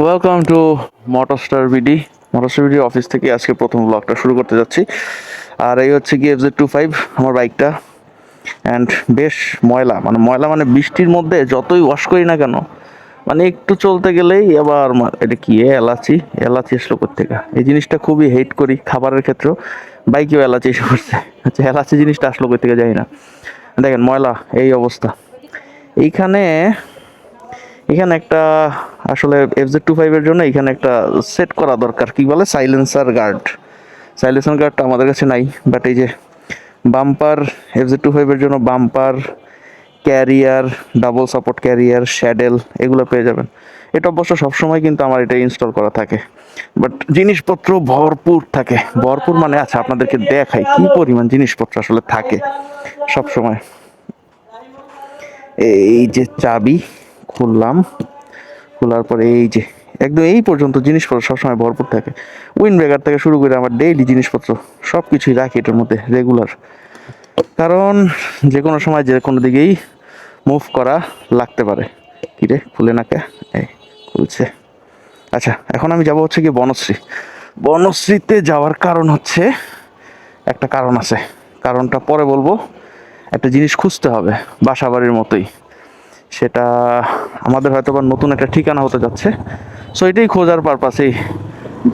Welcome to মোটরস্টার BD office থেকে আজকে প্রথম ব্লগটা শুরু করতে যাচ্ছি। আর এই হচ্ছে কি FZ25 আমার বাইকটা। অ্যান্ড বেশ ময়লা মানে বৃষ্টির মধ্যে যতই ওয়াশ করি না কেন, মানে একটু চলতে গেলেই আবার এটা কি এলাচি আসলো কোত্থেকে। এই জিনিসটা খুবই হেট করি খাবারের ক্ষেত্রেও, বাইকেও এলাচি এসে পড়ছে। আচ্ছা, এলাচি জিনিসটা আসলো কোত্থেকে যাই না। দেখেন ময়লা এই অবস্থা। এইখানে এখানে একটা আসলে FZ25 এর জন্য এখানে একটা সেট করা দরকার, কি বলে সাইলেন্সার গার্ডটা আমাদের কাছে নাই। বাট এই যে বাম্পার, FZ25 এর জন্য bumper, carrier, double support carrier, saddle এগুলো পেয়ে যাবেন। এটা অবশ্য সবসময় কিন্তু আমার এটা ইনস্টল করা থাকে, বাট জিনিসপত্র ভরপুর মানে আচ্ছা আপনাদেরকে দেখাই কি পরিমাণ জিনিসপত্র আসলে থাকে সবসময়। এই যে চাবি খোলার পরে এই যে একদম এই পর্যন্ত জিনিসপত্র সবসময় ভরপুর থাকে। উইন্ড ব্রেকার থেকে শুরু করে আমার ডেইলি জিনিসপত্র সব কিছুই রাখি এটার মধ্যে রেগুলার, কারণ যে কোনো সময় যে কোনো দিকেই মুভ করা লাগতে পারে। কিরে খুলে না কে? এই খুলছে। আচ্ছা, এখন আমি যাব হচ্ছে কি বনশ্রীতে যাওয়ার কারণ হচ্ছে একটা কারণ আছে, কারণটা পরে বলবো। একটা জিনিস খুঁজতে হবে বাসা বাড়ির মতোই, সেটা আমাদের হয়তো বা নতুন একটা ঠিকানা হতে যাচ্ছে। সো এটাই খোঁজার পারপাসেই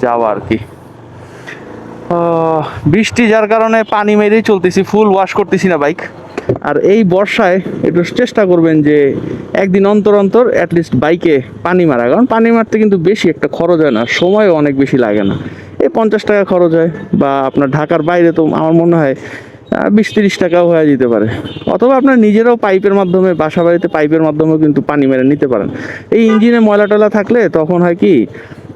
যাওয়া আর কি। বৃষ্টি যার কারণে পানি মেরেই চলতেছি, ফুল ওয়াশ করতেছি না বাইক। আর এই বর্ষায় একটু চেষ্টা করবেন যে একদিন অন্তর অন্তর অ্যাটলিস্ট বাইকে পানি মারা, কারণ পানি মারতে কিন্তু বেশি একটা খরচ হয় না, সময়ও অনেক বেশি লাগে না। এই 50 টাকা খরচ হয়, বা আপনার ঢাকার বাইরে তো আমার মনে হয় 20-30 টাকাও হয়ে যেতে পারে। অথবা আপনার নিজেরাও পাইপের মাধ্যমে, বাসা বাড়িতে পাইপের মাধ্যমেও কিন্তু পানি মেরে নিতে পারেন। এই ইঞ্জিনে ময়লা টয়লা থাকলে তখন হয় কি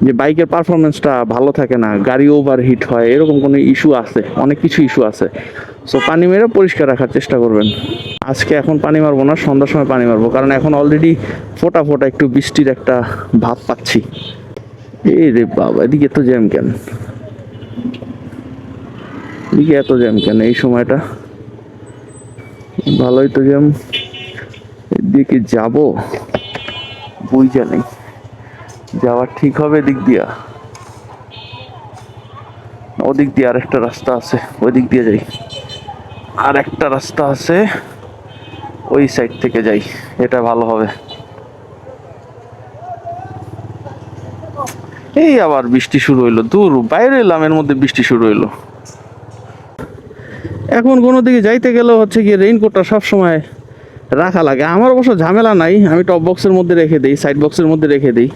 যে বাইকের পারফরমেন্সটা ভালো থাকে না, গাড়ি ওভার হিট হয়, এরকম কোনো ইস্যু আছে, অনেক কিছু ইস্যু আছে। সো পানি মেরে পরিষ্কার রাখার চেষ্টা করবেন। আজকে এখন পানি মারবো না, সন্ধ্যার সময় পানি মারবো, কারণ এখন অলরেডি ফোটা একটু বৃষ্টির একটা ভাব পাচ্ছি। এই রে বাবা, এদিকে এত জ্যাম কেন? এই সময়টা ভালোই তো জ্যাম। এদিকে যাব বুঝা নেই, যাওয়া ঠিক হবে এদিক দিয়া? ওদিক দিয়ে আরেকটা রাস্তা আছে, ওই দিক দিয়ে যাই। আর একটা রাস্তা আছে ওই সাইড থেকে যাই, এটা ভালো হবে। এই আবার বৃষ্টি শুরু হইলো, দূর বাইরে এলাম এর মধ্যে বৃষ্টি শুরু হইলো। এখন কোনো দিকে যাইতে গেলেও হচ্ছে গিয়ে রেইনকোটটা সবসময় রাখা লাগে। আমার অবশ্য ঝামেলা নাই, আমি টপ বক্সের মধ্যে রেখে দিই, সাইড বক্সের মধ্যে রেখে দিই।